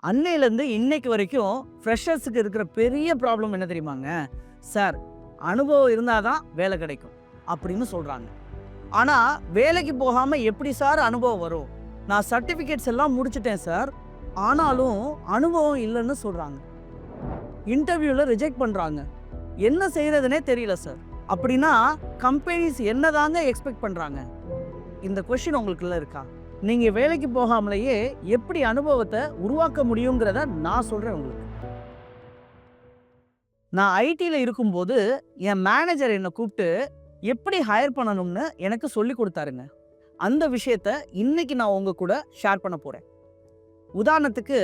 அன்னையிலேருந்து இன்னைக்கு வரைக்கும் ஃப்ரெஷர்ஸுக்கு இருக்கிற பெரிய ப்ராப்ளம் என்ன தெரியுமாங்க? சார், அனுபவம் இருந்தால் தான் வேலை கிடைக்கும் அப்படின்னு சொல்கிறாங்க. ஆனால் வேலைக்கு போகாமல் எப்படி சார் அனுபவம் வரும்? நான் சர்டிஃபிகேட்ஸ் எல்லாம் முடிச்சிட்டேன் சார், ஆனாலும் அனுபவம் இல்லைன்னு சொல்கிறாங்க. இன்டர்வியூவில் ரிஜெக்ட் பண்ணுறாங்க. என்ன செய்கிறதுனே தெரியல சார். அப்படின்னா கம்பெனிஸ் என்னதாங்க எக்ஸ்பெக்ட் பண்ணுறாங்க? இந்த கொஷின் உங்களுக்குள்ள இருக்கா? நீங்கள் வேலைக்கு போகாமலேயே எப்படி அனுபவத்தை உருவாக்க முடியுங்கிறத நான் சொல்கிறேன் உங்களுக்கு. நான் ஐடியில் இருக்கும்போது என் மேனேஜர் என்னை கூப்பிட்டு எப்படி ஹையர் பண்ணணும்னு எனக்கு சொல்லி கொடுத்தாருங்க. அந்த விஷயத்த இன்னைக்கு நான் உங்க கூட ஷேர் பண்ண போகிறேன். உதாரணத்துக்கு,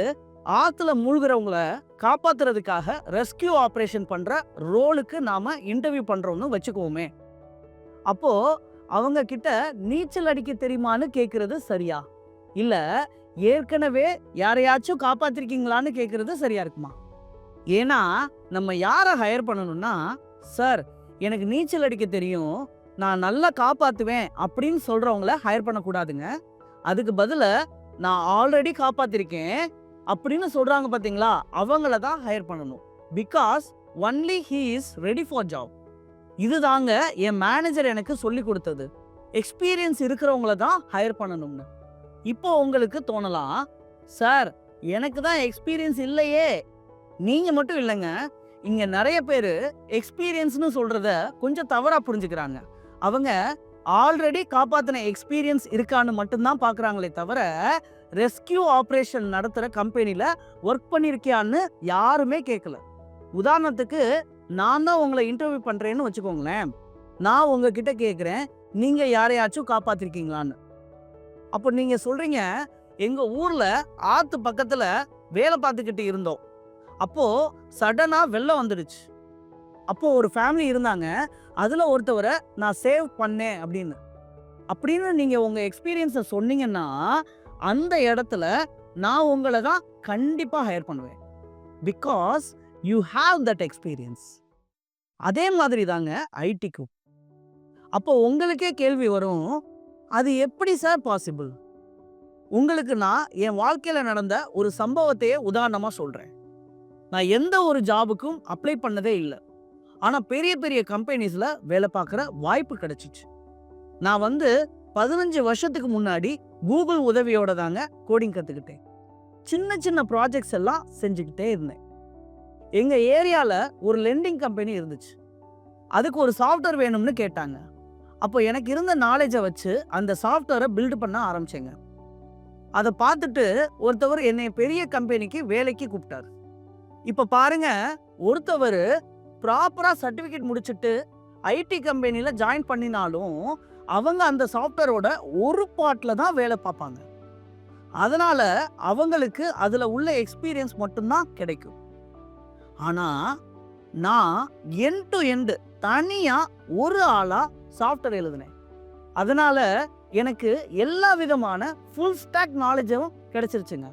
ஆற்றுல மூழ்கிறவங்கள காப்பாற்றுறதுக்காக ரெஸ்கியூ ஆப்ரேஷன் பண்ணுற ரோலுக்கு நாம் இன்டர்வியூ பண்ணுறோம்னு வச்சுக்குவோமே. அப்போது அவங்க கிட்ட நீச்சல் அடிக்க தெரியுமான்னு கேட்கறது சரியா, இல்ல ஏற்கனவே யாரையாச்சும் காப்பாத்திருக்கீங்களான்னு கேட்கறது சரியா இருக்குமா? ஏன்னா நம்ம யாரை ஹையர் பண்ணணும்னா, சார் எனக்கு நீச்சல் அடிக்க தெரியும், நான் நல்லா காப்பாத்துவேன் அப்படின்னு சொல்றவங்கள ஹையர் பண்ணக்கூடாதுங்க. அதுக்கு பதில நான் ஆல்ரெடி காப்பாத்திருக்கேன் அப்படின்னு சொல்றாங்க பாத்தீங்களா, அவங்கள தான் ஹையர் பண்ணணும். Because only he is ready for job. இதுதாங்க என் மேனேஜர் எனக்கு சொல்லி கொடுத்தது. எக்ஸ்பீரியன்ஸ் இருக்கிறவங்கள தான் ஹையர் பண்ணணும்னு. இப்போ உங்களுக்கு தோணலாம், சார் எனக்கு தான் எக்ஸ்பீரியன்ஸ் இல்லையே. நீங்க மட்டும் இல்லைங்க, இங்க நிறைய பேர் எக்ஸ்பீரியன்ஸ்னு சொல்றத கொஞ்சம் தவறா புரிஞ்சுக்கிறாங்க. அவங்க ஆல்ரெடி காப்பாத்தின எக்ஸ்பீரியன்ஸ் இருக்கான்னு மட்டும்தான் பாக்குறாங்களே தவிர, ரெஸ்கியூ ஆப்ரேஷன் நடத்துற கம்பெனில ஒர்க் பண்ணிருக்கியான்னு யாருமே கேட்கல. உதாரணத்துக்கு, நான் தான் உங்களை இன்டர்வியூ பண்றேன்னு வச்சுக்கோங்களேன். நான் உங்ககிட்ட கேட்குறேன், நீங்க யாரையாச்சும் காப்பாத்திருக்கீங்களான்னு. அப்போ நீங்க சொல்றீங்க, எங்க ஊர்ல ஆத்து பக்கத்துல வேலை பார்த்துக்கிட்டு இருந்தோம், அப்போ சடனா வெள்ளம் வந்துடுச்சு, அப்போ ஒரு ஃபேமிலி இருந்தாங்க, அதுல ஒருத்தவரை நான் சேவ் பண்ணேன் அப்படின்னு நீங்க உங்க எக்ஸ்பீரியன்ஸை சொன்னீங்கன்னா, அந்த இடத்துல நான் உங்களை தான் கண்டிப்பா ஹையர் பண்ணுவேன். Because you have that experience. அதே மாதிரி தாங்க ஐடிக்கும். அப்போ உங்களுக்கே கேள்வி வரும், அது எப்படி சார் பாசிபிள்? உங்களுக்கு நான் என் வாழ்க்கையில நடந்த ஒரு சம்பவத்தையே உதாரணமா சொல்றேன். நான் எந்த ஒரு ஜாபுக்கும் அப்ளை பண்ணதே இல்லை, ஆனா பெரிய பெரிய கம்பெனிஸ்ல வேலை பார்க்குற வாய்ப்பு கிடைச்சிச்சு. நான் 15 வருஷத்துக்கு முன்னாடி கூகுள் உதவியோட தாங்க கோடிங் கத்துக்கிட்டேன். சின்ன சின்ன ப்ராஜெக்ட்ஸ் எல்லாம் செஞ்சுக்கிட்டே இருந்தேன். எங்க ஏரியால ஒரு லெண்டிங் கம்பெனி இருந்துச்சு. அதுக்கு ஒரு சாஃப்ட்வேர் வேணும்னு கேட்டாங்க. அப்போ எனக்கு இருந்த நாலேஜை வச்சு அந்த சாஃப்ட்வேரை பில்டு பண்ண ஆரம்பிச்சேங்க. அதை பார்த்துட்டு ஒருத்தவர் என்னை பெரிய கம்பெனிக்கு வேலைக்கு கூப்பிட்டாரு. இப்போ பாருங்க, ஒருத்தவர் ப்ராப்பரா சர்டிஃபிகேட் முடிச்சுட்டு ஐடி கம்பெனியில் ஜாயின் பண்ணினாலும் அவங்க அந்த சாஃப்ட்வேரோட ஒரு பார்ட்ல தான் வேலை பார்ப்பாங்க. அதனால அவங்களுக்கு அதுல உள்ள எக்ஸ்பீரியன்ஸ் மட்டும்தான் கிடைக்கும். ஆனா நான் எண்ட் டு எண்ட் தனியா ஒரு ஆளா சாஃப்ட்வேர் எழுதினேன். அதனால எனக்கு எல்லா விதமான ஃபுல் ஸ்டாக் நாலேஜும் கிடைச்சிருச்சுங்க.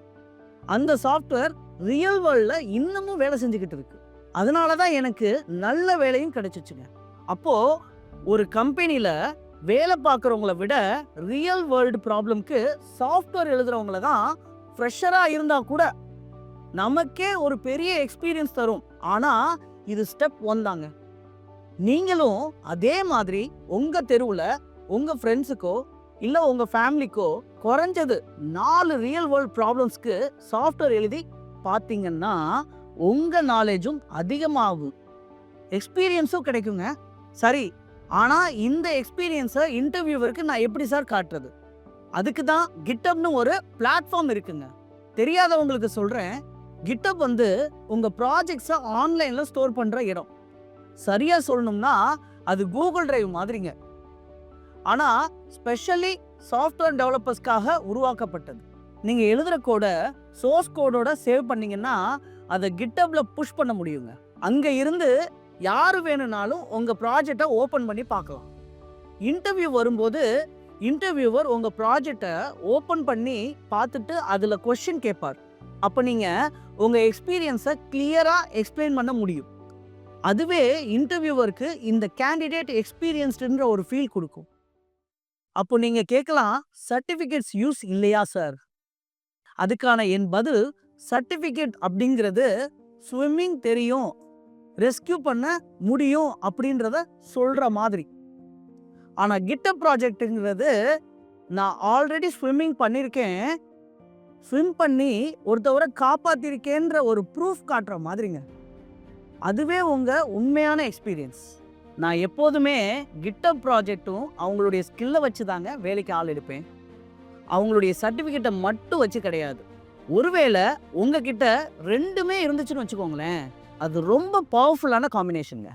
அந்த சாஃப்ட்வேர் ரியல் வேர்ல்ட்ல இன்னமும் வேலை செஞ்சுக்கிட்டு இருக்கு. அதனால தான் எனக்கு நல்ல வேலையும் கிடைச்சிச்சுங்க. அப்போ ஒரு கம்பெனில வேலை பார்க்குறவங்கள விட ரியல் வேர்ல்டு ப்ராப்ளம்க்கு சாஃப்ட்வேர் எழுதுறவங்கள தான் ஃப்ரெஷரா இருந்தா கூட நமக்கே ஒரு பெரிய எக்ஸ்பீரியன்ஸ் தரும். ஆனா இது ஸ்டெப் 1 தாங்க. நீங்களும் அதே மாதிரி உங்க தெருவுல உங்க ஃப்ரெண்ட்ஸுக்கோ இல்ல உங்க ஃபேமிலிக்கோ குறைஞ்சது 4 ரியல் வேர்ல்ட் ப்ராப்ளம்ஸ்க்கு சாஃப்ட்வேர் எழுதி பார்த்தீங்கன்னா உங்க நாலேஜும் அதிகமாகும், எக்ஸ்பீரியன்ஸும் கிடைக்குங்க. சரி, ஆனா இந்த எக்ஸ்பீரியன்ஸை இன்டர்வியூவருக்கு நான் எப்படி சார் காட்டுறது? அதுக்கு தான் கிட்டப்னு ஒரு பிளாட்ஃபார்ம் இருக்குங்க. தெரியாதவங்களுக்கு சொல்றேன், கிட்டப் உங்க ப்ராஜெக்ட்ஸை ஆன்லைன்ல ஸ்டோர் பண்ற இடம். சரியா சொல்லணும்னா அது கூகுள் டிரைவ் மாதிரிங்க. ஆனா ஸ்பெஷலி சாஃப்ட்வேர் டெவலப்பர்ஸ்க்காக உருவாக்கப்பட்டது. நீங்க எழுதுற கோட சோர்ஸ் கோடோட சேவ் பண்ணீங்கன்னா அதை கிட்டப்ல புஷ் பண்ண முடியுங்க. அங்க இருந்து யாரு வேணும்னாலும் உங்க ப்ராஜெக்டை ஓபன் பண்ணி பார்க்கலாம். இன்டர்வியூ வரும்போது இன்டர்வியூவர் உங்க ப்ராஜெக்டை ஓபன் பண்ணி பார்த்துட்டு அதுல கொஸ்டின் கேட்பார். அப்ப நீங்க உங்க எக்ஸ்பீரியன்ஸை கிளியரா எக்ஸ்பிளைன் பண்ண முடியும். அதுவே இன்டர்வியூவருக்கு இந்த கேண்டிடேட் எக்ஸ்பீரியன்ஸ்டுன்ற ஒரு ஃபீல் கொடுக்கும். அப்போ நீங்க கேட்கலாம், சர்டிஃபிகேட்ஸ் யூஸ் இல்லையா சார்? அதுக்கான என் பதில், சர்டிஃபிகேட் அப்படிங்கிறது ஸ்விம்மிங் தெரியும், ரெஸ்கியூ பண்ண முடியும் அப்படின்றத சொல்ற மாதிரி. ஆனா கிட்டப் ப்ராஜெக்ட்டுங்கிறது நான் ஆல்ரெடி ஸ்விம்மிங் பண்ணியிருக்கேன், ஸ்விம் பண்ணி ஒருத்தவரை காப்பாத்திருக்கேன்ற ஒரு ப்ரூஃப் காட்டுற மாதிரிங்க. அதுவே உங்க உண்மையான எக்ஸ்பீரியன்ஸ். நான் எப்போதுமே கிட்டப் ப்ராஜெக்ட்டும் அவங்களுடைய ஸ்கில்லை வச்சு தாங்க வேலைக்கு ஆள் எடுப்பேன், அவங்களுடைய சர்டிஃபிகேட்டை மட்டும் வச்சு கிடையாது. ஒருவேளை உங்ககிட்ட ரெண்டுமே இருந்துச்சுன்னு வச்சுக்கோங்களேன், அது ரொம்ப பவர்ஃபுல்லான காம்பினேஷனுங்க.